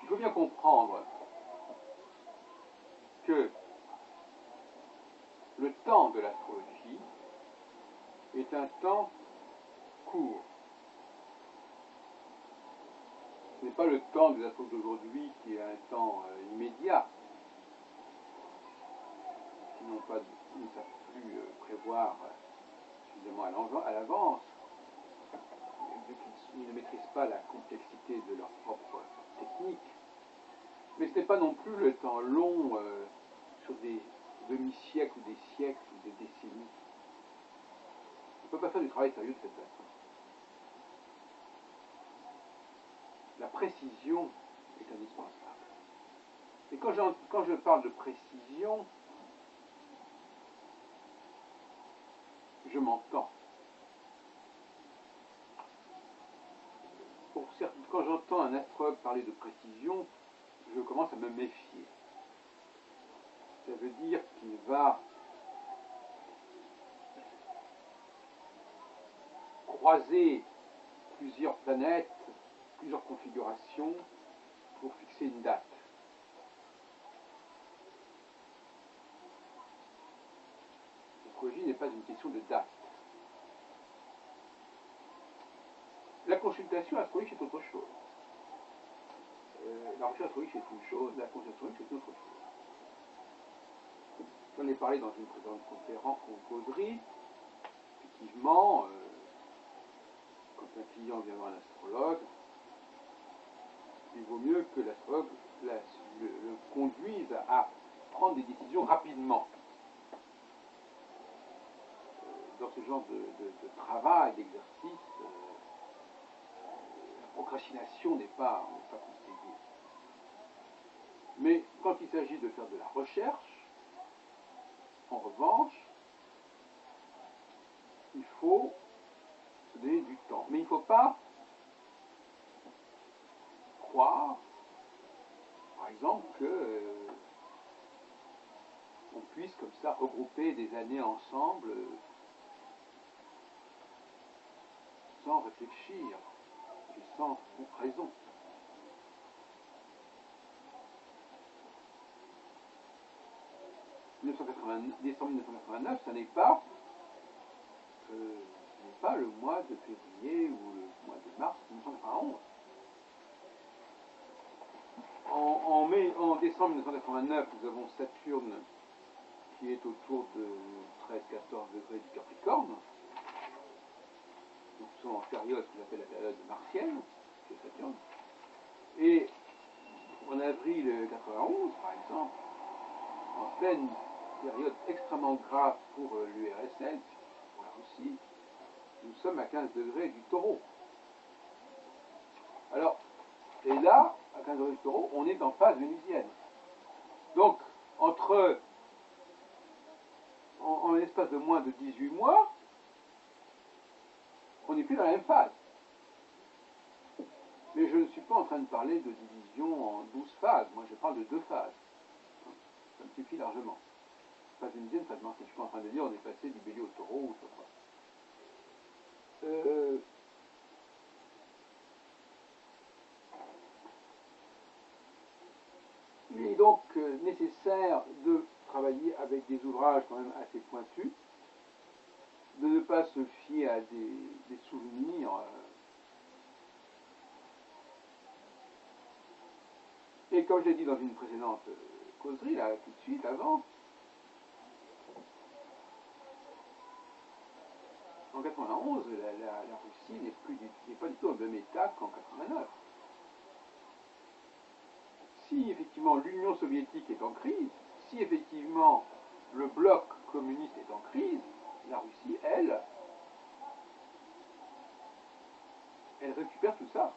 Il faut bien comprendre que le temps de l'astrologie est un temps court. Ce n'est pas le temps des astrologues d'aujourd'hui qui est un temps immédiat, qui ne savent plus prévoir suffisamment à l'avance, vu qu'ils ne maîtrisent pas la complexité de leur propre technique. Mais ce n'est pas non plus le temps long sur des demi-siècles ou des siècles ou des décennies. On ne peut pas faire du travail sérieux de cette façon. La précision est indispensable. Et quand je parle de précision, je m'entends. Quand j'entends un astrologue parler de précision, je commence à me méfier. Ça veut dire qu'il va croiser plusieurs planètes, plusieurs configurations pour fixer une date. L'astrologie n'est pas une question de date. La consultation astrologique c'est autre chose. La recherche astrologique c'est une chose, la consultation astrologique c'est une autre chose. J'en ai parlé dans une précédente conférence ou causerie. Effectivement, quand un client vient voir un astrologue, il vaut mieux que l'astrologue le conduise à prendre des décisions rapidement. Dans ce genre de travail, d'exercice, la procrastination n'est pas conseillée. Mais quand il s'agit de faire de la recherche, en revanche, il faut se donner du temps. Mais il ne faut pas croire, par exemple, qu'on puisse comme ça regrouper des années ensemble sans réfléchir et sans raison. Décembre 1989, ce n'est pas le mois de février ou le mois de mars 1991. En décembre 1989, nous avons Saturne qui est autour de 13-14 degrés du Capricorne. Nous sommes en période que j'appelle la période martienne de Saturne. Et en avril 91, par exemple, en pleine période extrêmement grave pour l'URSS, pour la Russie, nous sommes à 15 degrés du Taureau. Alors, et là, à 15 degrés du Taureau, on est en phase vénusienne. Donc, en l'espace de moins de 18 mois, on n'est plus dans la même phase. Mais je ne suis pas en train de parler de division en 12 phases. Moi, je parle de 2 phases. Ça me suffit largement. Phase vénusienne, phase martienne. Je ne suis pas en train de dire on est passé du Bélier au Taureau ou je sais pas. Il est donc nécessaire de travailler avec des ouvrages quand même assez pointus, de ne pas se fier à des souvenirs et comme je l'ai dit dans une précédente causerie, là, tout de suite, avant, en 91, la Russie n'est pas du tout au même état qu'en 89. Si effectivement l'Union soviétique est en crise, si effectivement le bloc communiste est en crise, la Russie, elle récupère tout ça.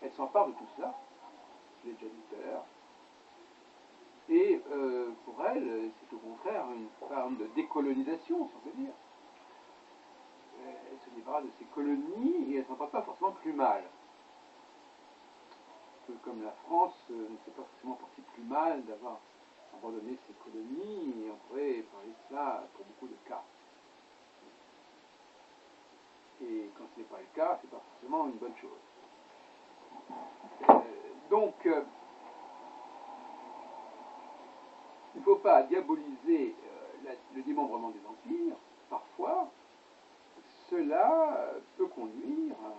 Elle s'empare de tout cela. Je l'ai déjà dit tout à l'heure. Et pour elle, c'est au contraire une forme de décolonisation, si on peut dire. Elle se débarrasse de ses colonies et elle ne s'en porte pas forcément plus mal. Comme la France ne s'est pas forcément portée plus mal d'avoir abandonné ses colonies, et on pourrait parler de cela pour beaucoup de cas. Et quand ce n'est pas le cas, c'est pas forcément une bonne chose. Donc, il ne faut pas diaboliser le démembrement des empires. Parfois, cela peut conduire à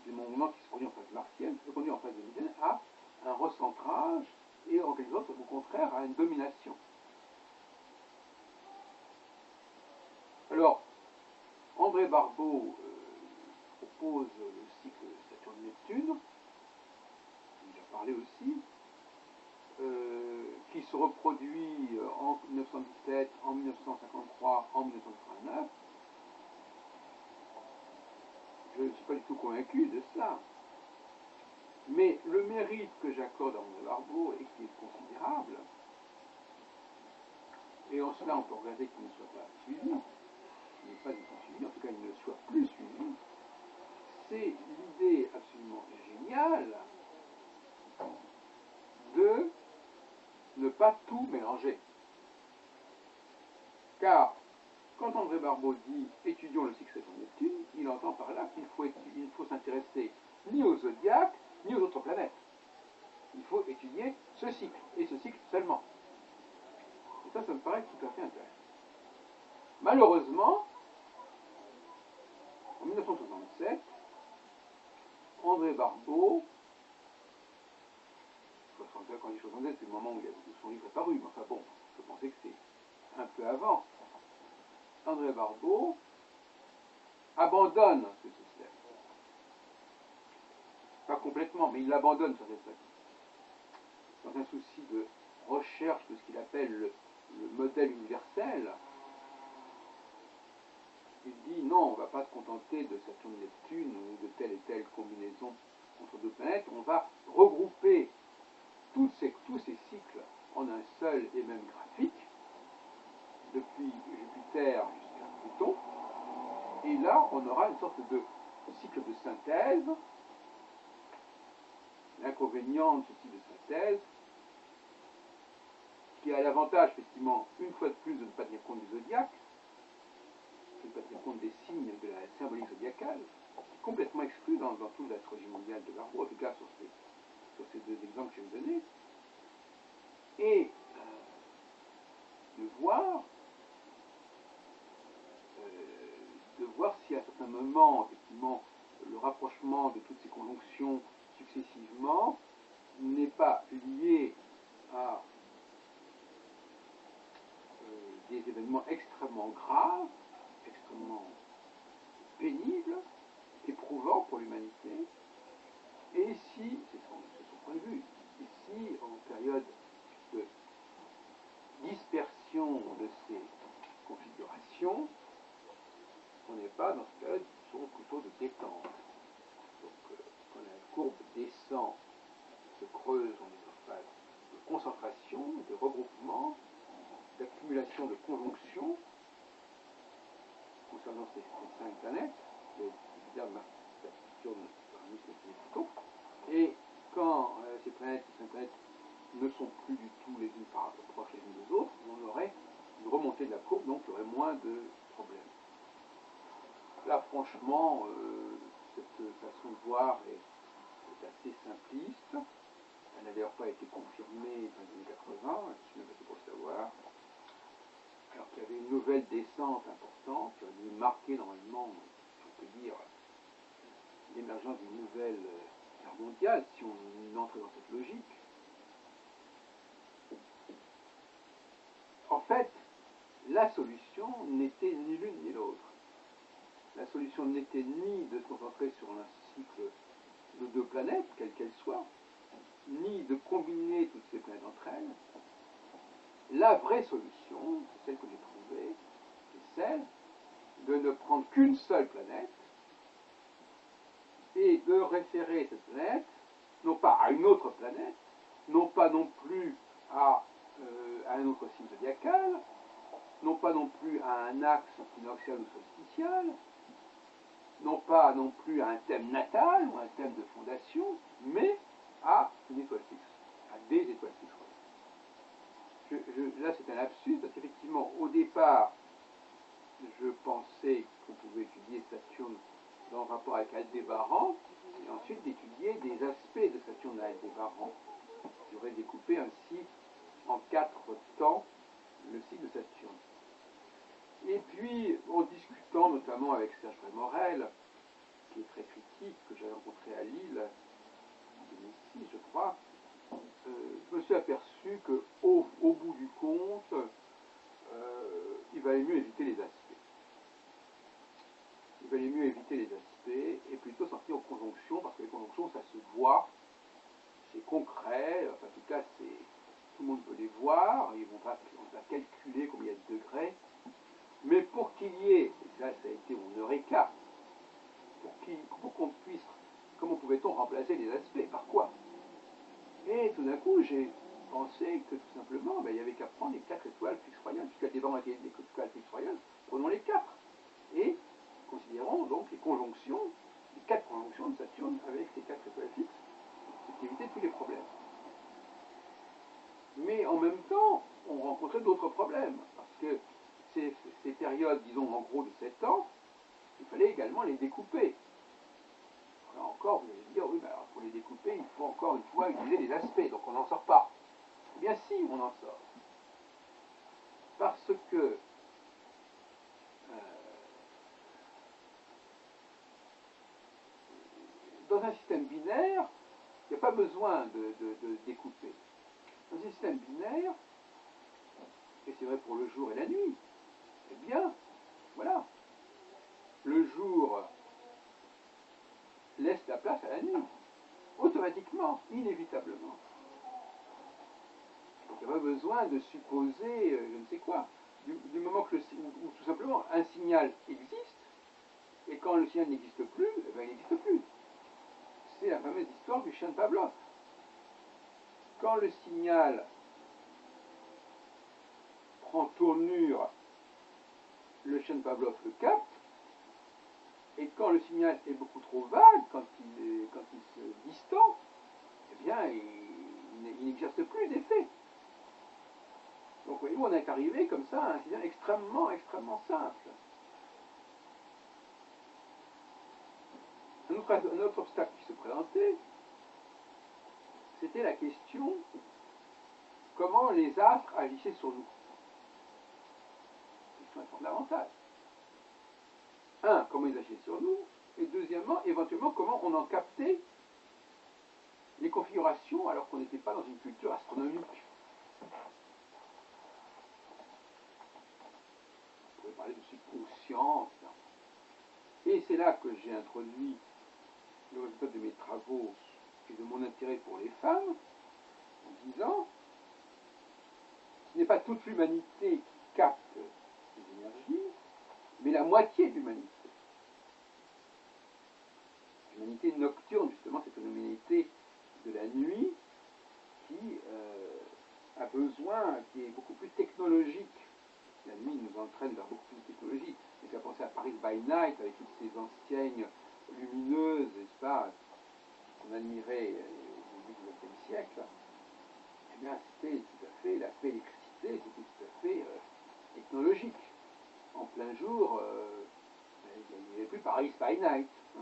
des démembrement qui se produit en phase martienne, peut conduire en phase vénusienne à un recentrage et en quelque sorte, au contraire, à une domination. Alors, André Barbeau propose le cycle Saturne-Neptune, il a parlé aussi, qui se reproduit en 1917, en 1953, en 1989. Je ne suis pas du tout convaincu de cela. Mais le mérite que j'accorde à André Barbeau et qui est considérable, et en cela on peut regarder qu'il ne soit pas suivi, qu'il n'est pas du tout suivi, en tout cas il ne soit plus suivi, c'est l'idée absolument géniale de ne pas tout mélanger. Car quand André Barbeau dit étudions le cycle Saturne-Neptune, il entend par là qu'il ne faut s'intéresser ni au zodiaque ni aux autres planètes. Il faut étudier ce cycle, et ce cycle seulement. Et ça me paraît tout à fait intéressant. Malheureusement, en 1967, André Barbeau, quand je dis 67, c'est le moment où son livre est paru, mais enfin bon, je pensais que c'est un peu avant. André Barbeau abandonne ce système. Pas complètement, mais il l'abandonne sur cette façon. Dans un souci de recherche de ce qu'il appelle le modèle universel, il dit non, on ne va pas se contenter de Saturne-Neptune ou de telle et telle combinaison entre deux planètes, on va regrouper tous ces cycles en un seul et même graphique, depuis Jupiter jusqu'à Pluton, et là on aura une sorte de cycle de synthèse. L'inconvénient de ce type de synthèse, qui a l'avantage, effectivement, une fois de plus, de ne pas tenir compte du zodiaque, de ne pas tenir compte des signes de la symbolique zodiacale, qui est complètement exclu dans toute l'astrologie mondiale de Barbeau, en tout cas sur ces deux exemples que je vais vous donner, et de voir si à certains moments, effectivement, le rapprochement de toutes ces conjonctions successivement n'est pas lié à des événements extrêmement graves, extrêmement pénibles, éprouvants pour l'humanité, et si, c'est son point de vue, et si en période de dispersion de ces configurations, on n'est pas dans cette période qui sont plutôt de détente. Donc quand la courbe descend, se creuse, on est en phase de concentration, de regroupement, d'accumulation de conjonctions concernant ces 5 planètes, Jupiter, Mars, Saturne, Uranus, Neptune et Pluton. Et quand ces 5 planètes ne sont plus du tout les unes proches les unes des autres, on aurait une remontée de la courbe, donc il y aurait moins de problèmes. Là, franchement, cette façon de voir est assez simpliste. Elle n'a d'ailleurs pas été confirmée dans les années 80, je suis même pas pour le savoir. Alors qu'il y avait une nouvelle descente importante, qui aurait dû marquer normalement, si on peut dire, l'émergence d'une nouvelle ère mondiale, si on entrait dans cette logique. En fait, la solution n'était ni l'une ni l'autre. La solution n'était ni de se concentrer sur un cycle de 2 planètes, quelles qu'elles soient, ni de combiner toutes ces planètes entre elles. La vraie solution, c'est celle que j'ai trouvée, c'est celle de ne prendre qu'une seule planète et de référer cette planète, non pas à une autre planète, non pas non plus à un autre signe zodiacal, non pas non plus à un axe équinoxial ou solsticial, non pas non plus à un thème natal ou un thème de fondation, mais à une étoile fixe, à des étoiles fixes. Là, c'est un lapsus, parce qu'effectivement, au départ, je pensais qu'on pouvait étudier Saturne dans le rapport avec Aldébaran, et ensuite d'étudier des aspects de Saturne à Aldébaran. J'aurais découpé ainsi en 4 temps le cycle de Saturne. Et puis, en discutant notamment avec Serge Morel, qui est très critique, que j'avais rencontré à Lille en 2006, je crois, je me suis aperçu qu'au bout du compte, il valait mieux éviter les aspects. Il valait mieux éviter les aspects et plutôt sortir aux conjonctions, parce que les conjonctions, ça se voit, c'est concret, enfin, en tout cas, tout le monde peut les voir, on va calculer combien il y a de degrés, mais pour qu'il y ait, et ça a été mon eureka, pour qu'on puisse, comment pouvait-on remplacer les aspects, par quoi? Et tout d'un coup, j'ai pensé que tout simplement, il n'y avait qu'à prendre les 4 étoiles fixes royales, puisqu'il y a des bancs des étoiles fixes royales, prenons les 4. Et considérons donc les conjonctions, les 4 conjonctions de Saturne avec ces 4 étoiles fixes, ce qui évitait tous les problèmes. Mais en même temps, on rencontrait d'autres problèmes, parce que ces périodes, disons en gros de 7 ans, il fallait également les découper. Là encore, vous allez dire, oui, mais alors pour les découper, il faut encore une fois utiliser les aspects, donc on n'en sort pas. Eh bien si, on en sort. Parce que dans un système binaire, il n'y a pas besoin de découper. Dans un système binaire, et c'est vrai pour le jour et la nuit, eh bien, voilà. Le jour laisse la place à la nuit, automatiquement, inévitablement. Donc il n'y a pas besoin de supposer je ne sais quoi. Du moment que ou tout simplement un signal existe, et quand le signal n'existe plus, eh bien, il n'existe plus. C'est la fameuse histoire du chien de Pavlov. Quand le signal prend tournure, le chien de Pavlov le capte, et quand le signal est beaucoup trop vague, quand il se distend, eh bien, il n'exerce plus d'effet. Donc, voyez-vous, on est arrivé comme ça à un signal extrêmement, extrêmement simple. Un autre obstacle qui se présentait, c'était la question comment les astres agissaient sur nous. Question fondamentale. Un, comment ils agissaient sur nous, et deuxièmement, éventuellement, comment on en captait les configurations alors qu'on n'était pas dans une culture astronomique. On pourrait parler de subconscience. Et c'est là que j'ai introduit le résultat de mes travaux et de mon intérêt pour les femmes, en disant ce n'est pas toute l'humanité qui capte ces énergies, mais la moitié de l'humanité. L'humanité nocturne, justement, c'est une humanité de la nuit qui a besoin, qui est beaucoup plus technologique. La nuit nous entraîne vers beaucoup plus de technologie. Et fait penser à Paris by Night, avec toutes ces enseignes lumineuses, n'est-ce pas, qu'on admirait au début du XXe siècle. Eh bien, c'était tout à fait, l'aspect électricité, c'était tout à fait technologique. En plein jour, il n'y avait plus Paris by Night. Hein.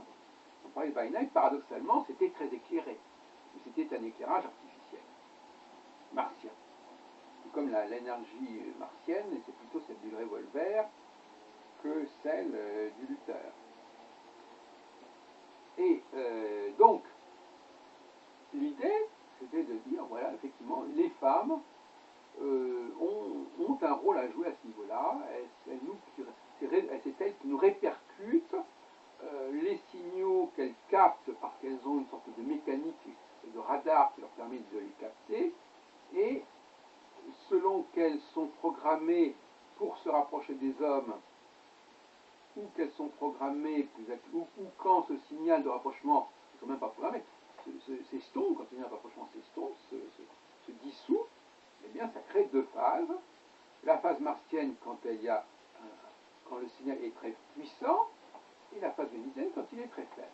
Paris by Night, paradoxalement, c'était très éclairé. C'était un éclairage artificiel, martien. Comme l'énergie martienne, et c'est plutôt celle du revolver que celle du lutteur. Et donc, l'idée, c'était de dire, voilà, effectivement, les femmes ont un rôle à jouer à ce niveau-là. C'est elles qui nous répercutent les signaux qu'elles captent parce qu'elles ont une sorte de mécanique de radar qui leur permet de les capter, et selon qu'elles sont programmées pour se rapprocher des hommes, ou qu'elles sont programmées, ou quand ce signal de rapprochement, ne sont même pas programmés, s'estompe, quand ce signal de rapprochement s'estompe, se dissout, eh bien ça crée deux phases. La phase martienne quand le signal est très puissant, et la phase vénitienne quand il est très faible.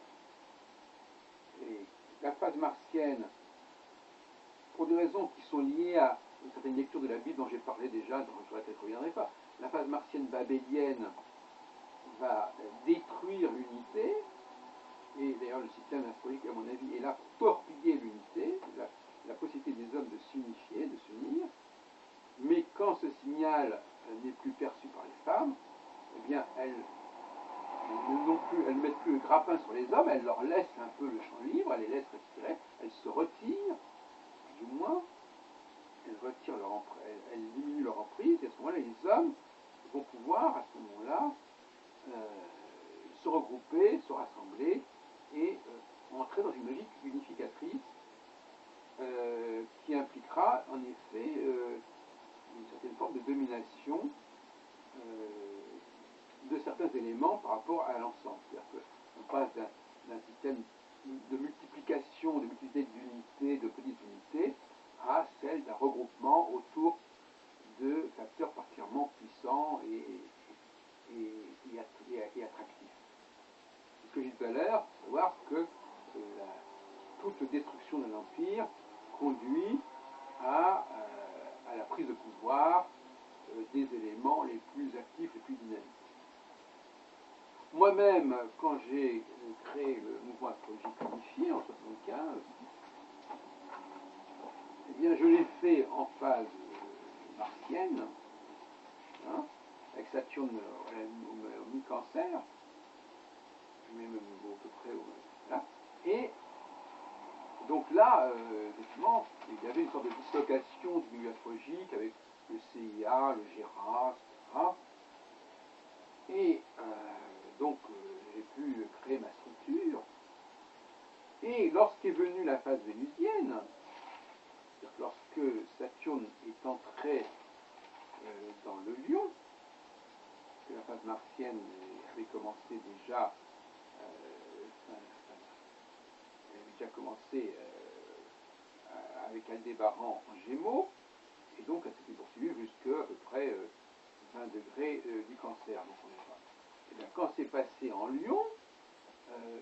Et la phase martienne, pour des raisons qui sont liées à une certaine lecture de la Bible dont j'ai parlé déjà, dont je ne reviendrai pas, la phase martienne babélienne va détruire l'unité, et d'ailleurs le système astrologique est là pour torpiller l'unité, la possibilité des hommes de s'unifier, de s'unir, mais quand ce signal n'est plus perçu par les femmes, eh bien elles ne mettent plus le grappin sur les hommes, elles leur laissent un peu le champ libre, elles les laissent respirer, elles se retirent, du moins, elles diminuent leur emprise, et à ce moment-là, les hommes vont pouvoir, à ce moment-là, se regrouper, se rassembler, et entrer dans une logique unificatrice qui impliquera, en effet, une certaine forme de domination de certains éléments par rapport à l'ensemble. C'est-à-dire qu'on passe d'un système de multiplication, de multiplicité d'unités, de petites unités, à celle d'un regroupement autour de facteurs particulièrement puissants et attractifs. Ce que j'ai dit tout à l'heure, il faut savoir que toute destruction d'un empire conduit à la prise de pouvoir des éléments les plus actifs, les plus dynamiques. Moi-même, quand j'ai créé le mouvement astrologique unifié en 1975, eh bien, je l'ai fait en phase martienne, hein, avec Saturne au mi-cancer, même à peu près là, et donc là, effectivement, il y avait une sorte de dislocation du milieu astrologique avec le CIA, le GERA, etc. Et donc, j'ai pu créer ma structure. Et lorsqu'est venue la phase vénusienne, c'est-à-dire que lorsque Saturne est entré dans le Lion, que la phase martienne avait commencé déjà, avec Aldébaran en Gémeaux, et donc elle s'était poursuivie jusqu'à à peu près 20 degrés du Cancer. Donc et bien, quand c'est passé en Lion,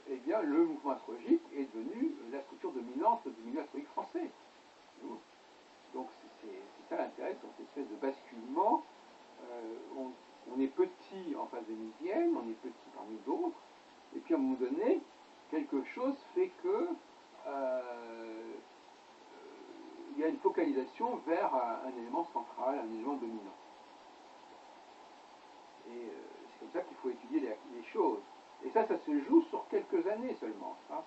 eh bien, le mouvement astrologique est devenu la structure dominante du milieu astrologique français. Donc c'est ça l'intérêt de cette espèce de basculement. On est petit en phase vénusienne, on est petit parmi d'autres, et puis à un moment donné, quelque chose fait que il y a une focalisation vers un élément central, un élément dominant. Et c'est comme ça qu'il faut étudier les choses. Et ça se joue sur quelques années seulement. Hein.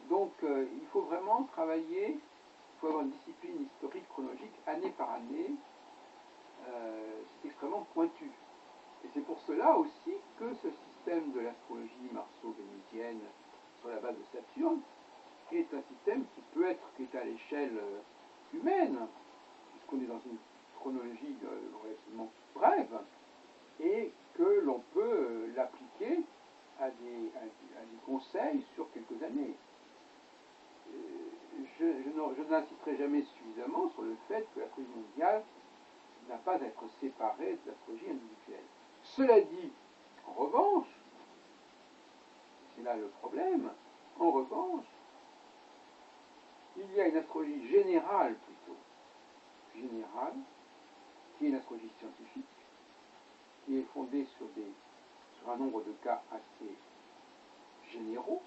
Donc il faut vraiment travailler, il faut avoir une discipline historique, chronologique, année par année. C'est extrêmement pointu. Et c'est pour cela aussi que ce système de l'astrologie marceau-vénusienne sur la base de Saturne est un système qui est à l'échelle humaine, puisqu'on est dans une chronologie relativement brève, et que l'on peut l'appliquer à des conseils sur quelques années. Je n'insisterai jamais suffisamment sur le fait que l'astrologie mondiale n'a pas à être séparée de l'astrologie individuelle. Cela dit, en revanche, c'est là le problème, en revanche, il y a une astrologie générale plutôt, qui est une astrologie scientifique, qui est fondée sur un nombre de cas assez généraux,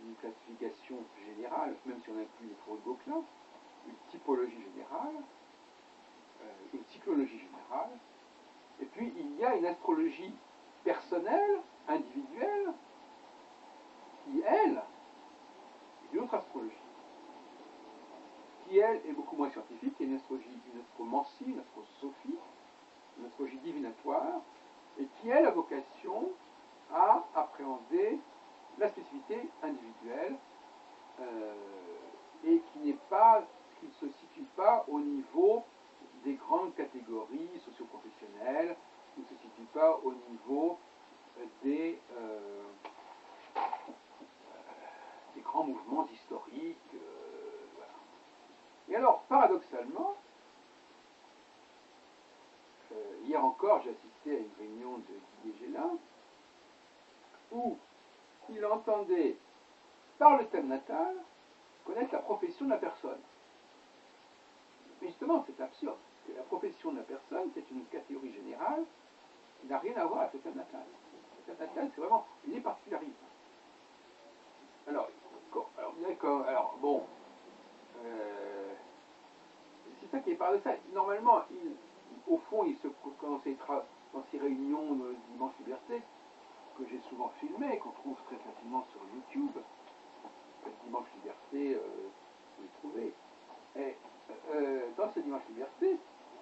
une classification générale, même si on inclut les travaux de Gauquelin, une typologie générale, une cyclologie générale, et puis il y a une astrologie personnelle, individuelle, qui, elle, est une autre astrologie, qui, elle, est beaucoup moins scientifique, qui est une astromancie, une astrosophie, une astrologie divinatoire, et qui, elle, a vocation à appréhender la spécificité individuelle et qui ne se situe pas au niveau des grandes catégories socio-professionnelles, qui ne se situe pas au niveau des grands mouvements historiques. Voilà. Et alors, paradoxalement, hier encore, j'ai assisté à une réunion de Didier Gélin où il entendait, par le thème natal, connaître la profession de la personne. Mais justement, c'est absurde, parce que la profession de la personne, c'est une catégorie générale qui n'a rien à voir avec le thème natal. Le thème natal, c'est vraiment les particularismes. Alors, je dirais que, alors bon, c'est ça qui est paradoxal. Normalement, au fond, dans ces réunions de Dimanche Liberté, que j'ai souvent filmées, qu'on trouve très facilement sur YouTube, Dimanche Liberté, vous les trouvez. Et dans ce Dimanche Liberté,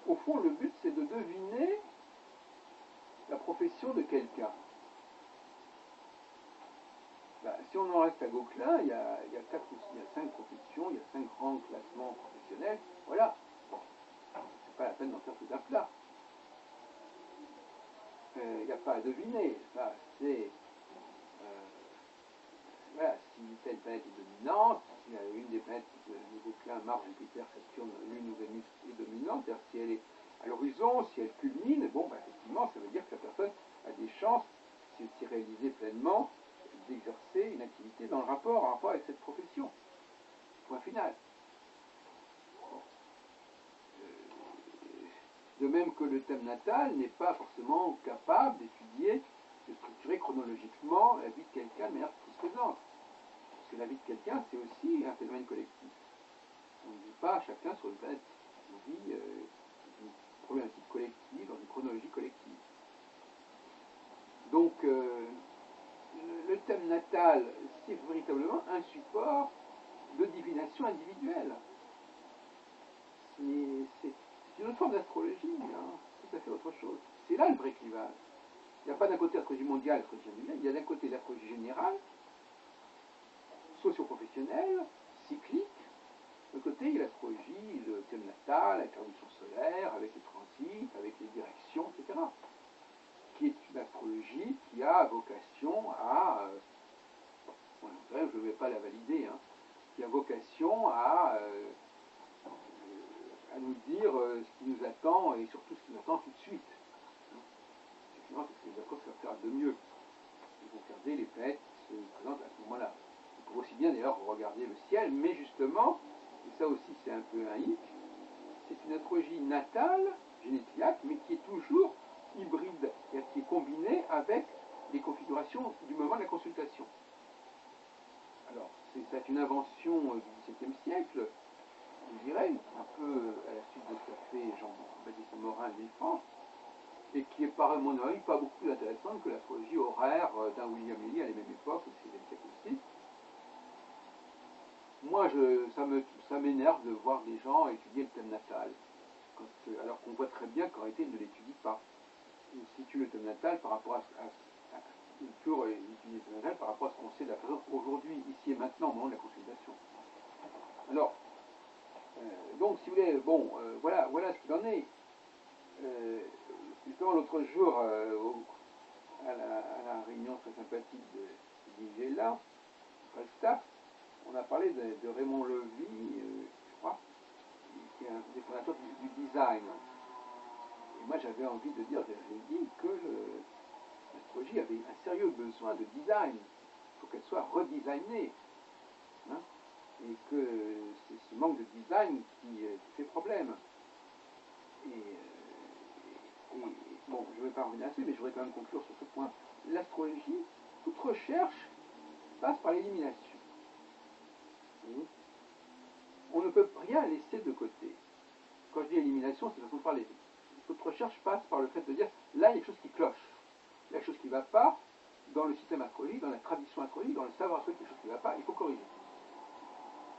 au fond, le but, c'est de deviner la profession de quelqu'un. Ben, si on en reste à Gauquelin, il y a 5 professions, il y a 5 grands classements professionnels. Voilà. Bon, c'est pas la peine d'en faire tout un plat. Il n'y a pas à deviner. Ça, c'est voilà, si telle planète est dominante, si une des planètes de Gauquelin, Mars, Jupiter, Saturne, Lune ou Vénus est dominante, c'est-à-dire si elle est à l'horizon, si elle culmine, bon, ben, effectivement, ça veut dire que la personne a des chances, si elle s'y réalisait pleinement, d'exercer une activité en rapport avec cette profession. Point final. Bon. De même que le thème natal n'est pas forcément capable d'étudier, de structurer chronologiquement la vie de quelqu'un de manière satisfaisante. Parce que la vie de quelqu'un, c'est aussi un phénomène collectif. On ne vit pas chacun sur une planète. On vit une problématique collective, dans une chronologie collective. Donc, le thème natal, c'est véritablement un support de divination individuelle. C'est une autre forme d'astrologie, hein, tout à fait autre chose. C'est là le vrai clivage. Il n'y a pas d'un côté l'astrologie mondiale, l'astrologie individuelle, il y a d'un côté l'astrologie générale, socio-professionnelle, cyclique. De l'autre côté, il y a l'astrologie, le thème natal, avec la révolution solaire, avec les transits, avec les directions, etc. Qui est une astrologie qui a vocation à, je ne vais pas la valider, hein, qui a vocation à nous dire ce qui nous attend et surtout ce qui nous attend tout de suite. Effectivement, c'est ce que les astrologues savent faire de mieux. Ils vont regarder les planètes qui se présentent à ce moment-là. Ils pourront aussi bien d'ailleurs regarder le ciel, mais justement, et ça aussi c'est un peu un hic, c'est une astrologie natale, génétriaque, mais qui est toujours hybride, c'est-à-dire qui est combinée avec les configurations du moment de la consultation. Alors, c'est une invention du XVIIe siècle, je dirais, un peu à la suite de ce qu'a fait Jean-Baptiste Morin de France, et qui est, par mon avis, pas beaucoup plus intéressante que l'astrologie horaire d'un William Lilly à la même époque, au XVIe siècle aussi. Moi, ça m'énerve de voir des gens étudier le thème natal, alors qu'on voit très bien qu'en réalité, ils ne l'étudient pas. Ils situent le thème natal par rapport à par rapport à ce qu'on sait de la personne aujourd'hui, ici et maintenant, au moment de la consultation. Alors, donc, si vous voulez, bon, voilà ce qu'il en est. Justement, l'autre jour, à la réunion très sympathique de Vigela, Falstaff, on a parlé de Raymond Levy, je crois, qui est un des fondateurs du design. Et moi, j'avais envie de dire, j'ai dit que l'astrologie avait un sérieux besoin de design. Il faut qu'elle soit redesignée. Hein, et que c'est ce manque de design qui fait problème. Bon, je ne vais pas revenir là-dessus, mais je voudrais quand même conclure sur ce point. L'astrologie, toute recherche passe par l'élimination. On ne peut rien laisser de côté. Quand je dis élimination, c'est façon de parler. Toute recherche passe par le fait de dire, là, il y a quelque chose qui cloche. Il y a quelque chose qui ne va pas dans le système astrologique, dans la tradition astrologique, dans le savoir astrologique, quelque chose qui ne va pas, il faut corriger.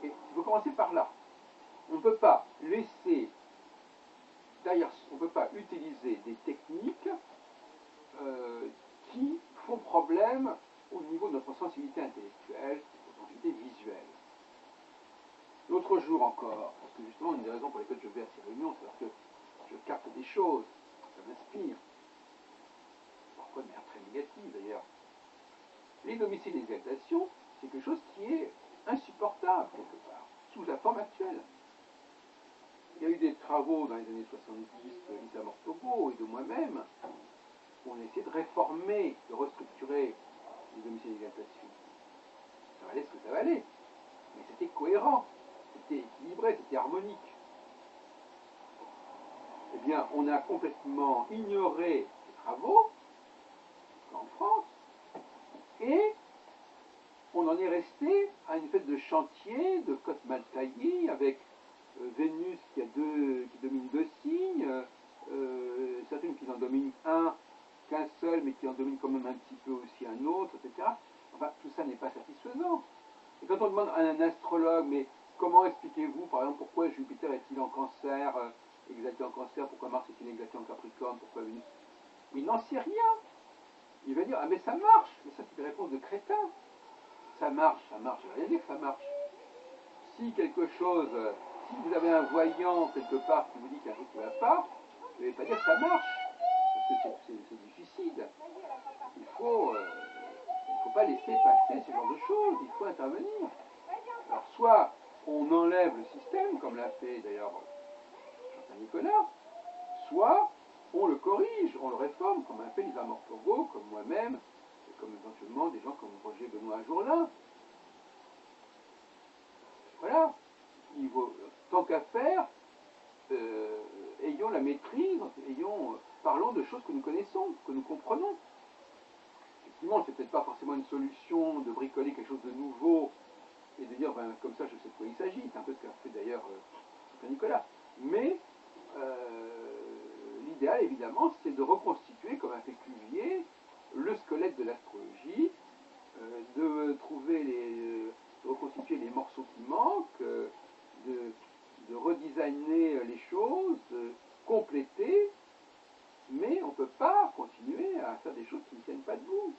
Et il faut commencer par là. On ne peut pas laisser, d'ailleurs, on ne peut pas utiliser des techniques qui font problème au niveau de notre sensibilité intellectuelle, notre sensibilité visuelle. L'autre jour encore, parce que justement, une des raisons pour lesquelles je vais à ces réunions, c'est parce que je capte des choses, ça m'inspire, parfois de manière très négative d'ailleurs. Les domiciles d'exaltation, c'est quelque chose qui est insupportable quelque part, sous la forme actuelle. Il y a eu des travaux dans les années 70 de Lisa Mortogo et de moi-même où on a essayé de réformer, de restructurer les domiciles d'exaltation. Ça valait ce que ça valait, mais c'était cohérent, c'était équilibré, c'était harmonique. Eh bien, on a complètement ignoré ces travaux en France et on en en est resté à une espèce de chantier de côte mal taillée avec Vénus qui domine deux signes, Saturne qui en domine un, qu'un seul, mais qui en domine quand même un petit peu aussi un autre, etc. Enfin, tout ça n'est pas satisfaisant. Et quand on demande à un astrologue, mais comment expliquez-vous, par exemple, pourquoi Jupiter est-il en cancer, exalté en cancer, pourquoi Mars est-il exalté en Capricorne, pourquoi Vénus... Il n'en sait rien. Il va dire, ah mais ça marche. Mais ça, c'est des réponses de crétin. Ça marche, ça marche. Je vais rien dire que ça marche. Si quelque chose, si vous avez un voyant quelque part qui vous dit qu'il y a un truc qui ne va pas, je ne vais pas dire que ça marche. Parce que c'est difficile. Il ne faut pas laisser passer ce genre de choses. Il faut intervenir. Alors, soit on enlève le système, comme l'a fait d'ailleurs Saint-Nicolas, soit on le corrige, on le réforme, comme a fait les amorphogos, comme moi-même, et comme éventuellement des gens comme Roger Benoît Jourdain. Voilà. Tant qu'à faire, ayons la maîtrise, parlons de choses que nous connaissons, que nous comprenons. Effectivement, c'est peut-être pas forcément une solution de bricoler quelque chose de nouveau et de dire, ben, comme ça, je sais de quoi il s'agit. C'est un peu ce qu'a fait d'ailleurs Saint-Nicolas. Mais l'idéal, évidemment, c'est de reconstituer, comme a fait Cuvier, le squelette de l'astrologie, de reconstituer les morceaux qui manquent, de redesigner les choses, de compléter, mais on ne peut pas continuer à faire des choses qui ne tiennent pas debout.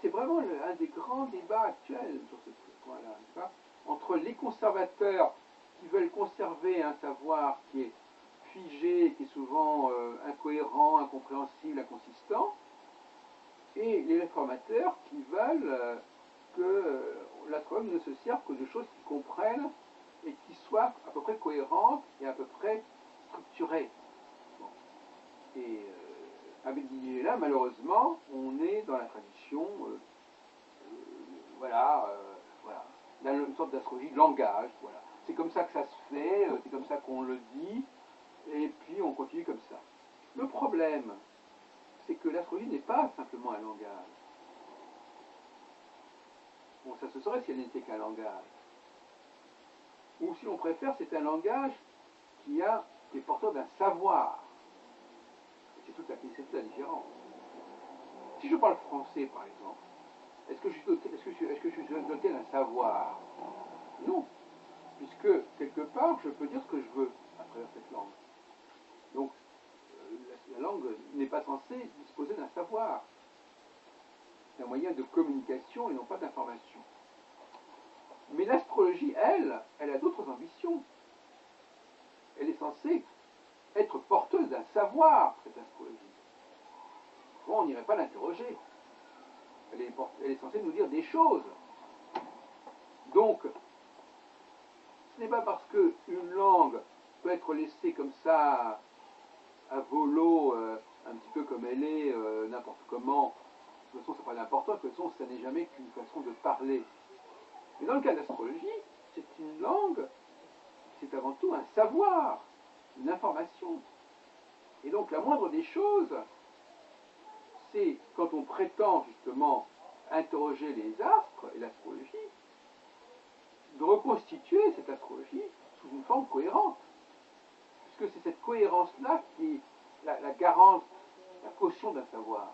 C'est vraiment un des grands débats actuels sur ce point-là, entre les conservateurs qui veulent conserver un savoir qui est figé, qui est souvent incohérent, incompréhensible, inconsistant, et les réformateurs qui veulent que l'astronome ne se serve que de choses qu'ils comprennent et qui soient à peu près cohérentes et à peu près structurées. Bon. Et avec Didier là, malheureusement, on est dans la tradition, voilà, une sorte d'astrologie de langage. Voilà. C'est comme ça que ça se fait, c'est comme ça qu'on le dit, et puis on continue comme ça. Le problème, c'est que l'astrologie n'est pas simplement un langage. Bon, ça se saurait si elle n'était qu'un langage. Ou si on préfère, c'est un langage qui est porteur d'un savoir. C'est toute la différence. Si je parle français, par exemple, est-ce que je suis doté d'un savoir? Non. Puisque, quelque part, je peux dire ce que je veux à travers cette langue. Donc, la langue n'est pas censée disposer d'un savoir. C'est un moyen de communication et non pas d'information. Mais l'astrologie, elle a d'autres ambitions. Elle est censée être porteuse d'un savoir, cette astrologie. Bon, on n'irait pas l'interroger. Elle est censée nous dire des choses. Donc, ce n'est pas parce qu'une langue peut être laissée comme ça, à volo, un petit peu comme elle est, n'importe comment. De toute façon, ça n'a pas d'importance. De toute façon, ça n'est jamais qu'une façon de parler. Mais dans le cas de l'astrologie, c'est une langue, c'est avant tout un savoir, une information. Et donc, la moindre des choses, c'est quand on prétend justement interroger les astres et l'astrologie, de reconstituer cette astrologie sous une forme cohérente. Puisque c'est cette cohérence-là qui est la garante, la caution d'un savoir.